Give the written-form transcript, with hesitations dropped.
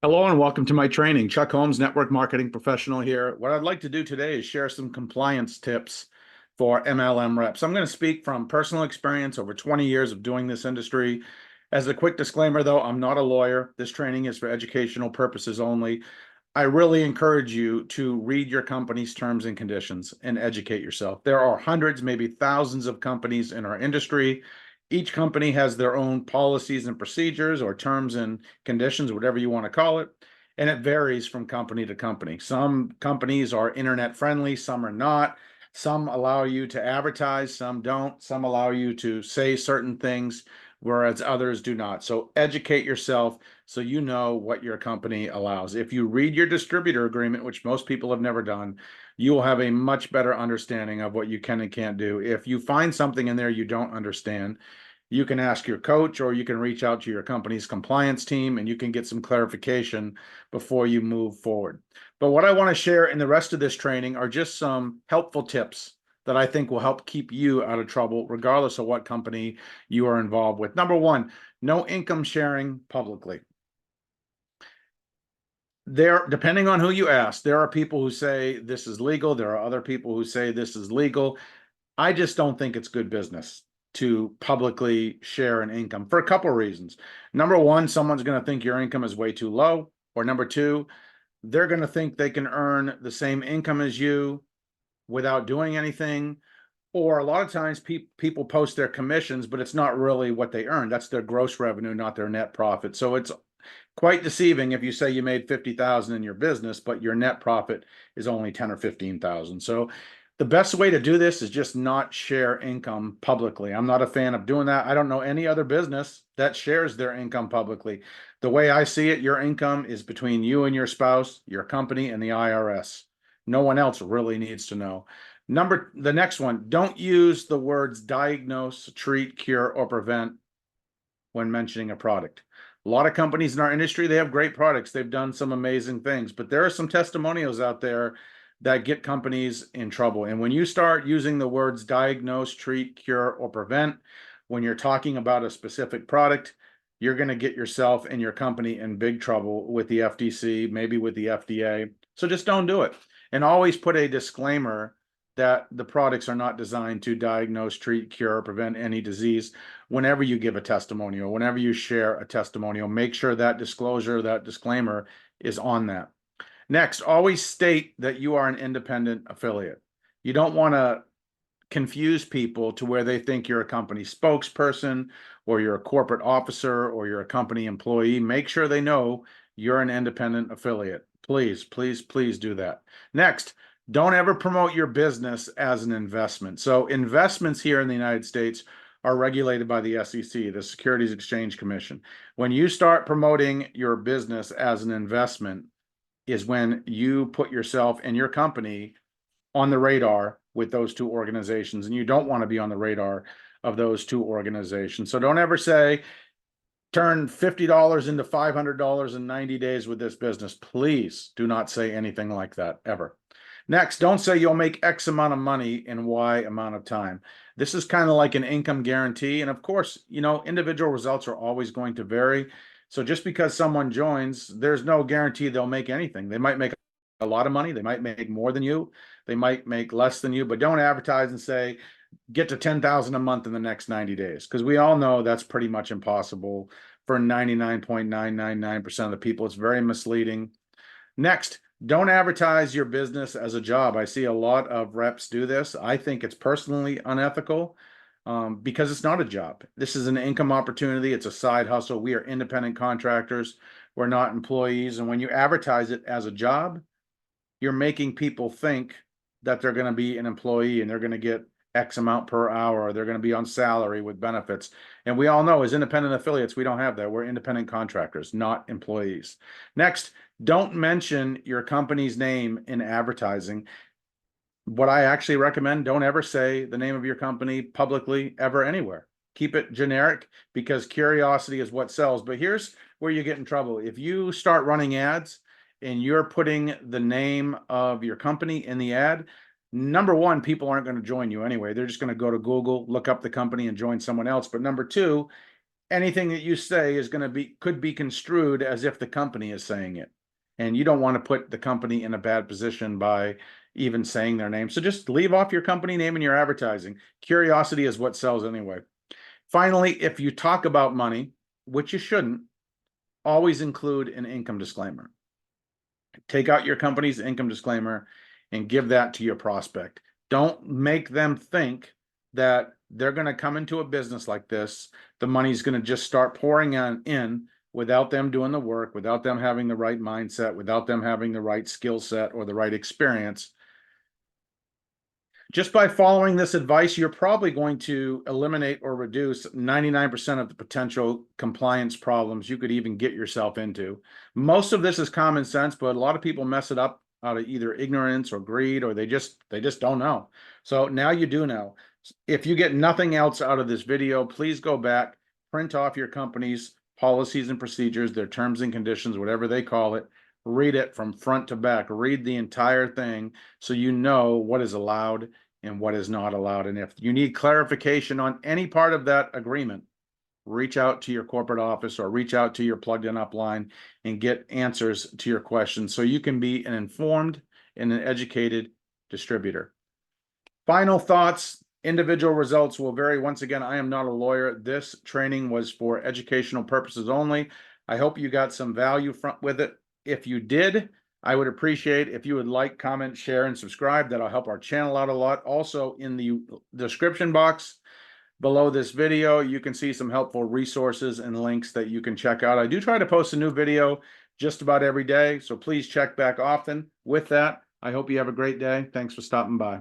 Hello and welcome to my training. Chuck Holmes, network marketing professional here. What I'd like to do today is share some compliance tips for MLM reps. I'm going to speak from personal experience over 20 years of doing this industry. As a quick disclaimer, though, I'm not a lawyer. This training is for educational purposes only. I really encourage you to read your company's terms and conditions and educate yourself. There are hundreds, maybe thousands of companies in our industry. Each company has their own policies and procedures or terms and conditions, whatever you want to call it. And it varies from company to company. Some companies are internet friendly, some are not. Some allow you to advertise, some don't. Some allow you to say certain things, whereas others do not. So educate yourself so you know what your company allows. If you read your distributor agreement, which most people have never done, you will have a much better understanding of what you can and can't do. If you find something in there you don't understand, you can ask your coach or you can reach out to your company's compliance team and you can get some clarification before you move forward. But what I want to share in the rest of this training are just some helpful tips that I think will help keep you out of trouble, regardless of what company you are involved with. Number one, no income sharing publicly. Depending on who you ask, there are people who say this is legal. There are other people who say this is legal. I just don't think it's good business to publicly share an income for a couple of reasons. Number one, someone's going to think your income is way too low. Or number two, they're going to think they can earn the same income as you without doing anything. Or a lot of times people post their commissions, but it's not really what they earn. That's their gross revenue, not their net profit. So it's quite deceiving if you say you made 50,000 in your business, but your net profit is only 10 or 15,000. So the best way to do this is just not share income publicly. I'm not a fan of doing that. I don't know any other business that shares their income publicly. The way I see it, your income is between you and your spouse, your company, and the IRS. No one else really needs to know. The next one, don't use the words diagnose, treat, cure, or prevent when mentioning a product. A lot of companies in our industry, they have great products. They've done some amazing things, but there are some testimonials out there that get companies in trouble. And when you start using the words diagnose, treat, cure, or prevent, when you're talking about a specific product, you're going to get yourself and your company in big trouble with the FTC, maybe with the FDA. So just don't do it. And always put a disclaimer that the products are not designed to diagnose, treat, cure, or prevent any disease. Whenever you give a testimonial, whenever you share a testimonial, make sure that disclosure, that disclaimer is on that. Next, always state that you are an independent affiliate. You don't want to confuse people to where they think you're a company spokesperson or you're a corporate officer or you're a company employee. Make sure they know you're an independent affiliate. Please, please, please do that. Next, don't ever promote your business as an investment. So investments here in the United States are regulated by the SEC, the Securities Exchange Commission. When you start promoting your business as an investment is when you put yourself and your company on the radar with those two organizations, and you don't want to be on the radar of those two organizations. So don't ever say, turn $50 into $500 in 90 days with this business. Please do not say anything like that ever. Next, don't say you'll make X amount of money in Y amount of time. This is kind of like an income guarantee. And of course, individual results are always going to vary. So just because someone joins, there's no guarantee they'll make anything. They might make a lot of money. They might make more than you. They might make less than you, but don't advertise and say, get to 10,000 a month in the next 90 days. Because we all know that's pretty much impossible for 99.999% of the people. It's very misleading. Next, don't advertise your business as a job. I see a lot of reps do this. I think it's personally unethical because it's not a job. This is an income opportunity. It's a side hustle. We are independent contractors. We're not employees. And when you advertise it as a job, you're making people think that they're going to be an employee and they're going to get X amount per hour, or they're going to be on salary with benefits. And we all know as independent affiliates, we don't have that. We're independent contractors, not employees. Next, don't mention your company's name in advertising. What I actually recommend, don't ever say the name of your company publicly ever anywhere. Keep it generic because curiosity is what sells. But here's where you get in trouble. If you start running ads and you're putting the name of your company in the ad, number one, people aren't going to join you anyway. They're just going to go to Google, look up the company and join someone else. But number two, anything that you say is going to could be construed as if the company is saying it. And you don't want to put the company in a bad position by even saying their name. So just leave off your company name in your advertising. Curiosity is what sells anyway. Finally, if you talk about money, which you shouldn't, always include an income disclaimer. Take out your company's income disclaimer and give that to your prospect. Don't make them think that they're going to come into a business like this. The money's going to just start pouring in without them doing the work, without them having the right mindset, without them having the right skill set or the right experience. Just by following this advice, you're probably going to eliminate or reduce 99% of the potential compliance problems you could even get yourself into. Most of this is common sense, but a lot of people mess it up out of either ignorance or greed, or they just don't know. So now you do know. If you get nothing else out of this video, please go back, print off your company's policies and procedures, their terms and conditions, whatever they call it. Read it from front to back. Read the entire thing so you know what is allowed and what is not allowed. And if you need clarification on any part of that agreement, reach out to your corporate office or reach out to your plugged in upline and get answers to your questions so you can be an informed and an educated distributor. Final thoughts. Individual results will vary. Once again, I am not a lawyer. This training was for educational purposes only. I hope you got some value with it. If you did, I would appreciate if you would like, comment, share, and subscribe. That'll help our channel out a lot. Also, in the description box below this video, you can see some helpful resources and links that you can check out. I do try to post a new video just about every day, so please check back often. With that, I hope you have a great day. Thanks for stopping by.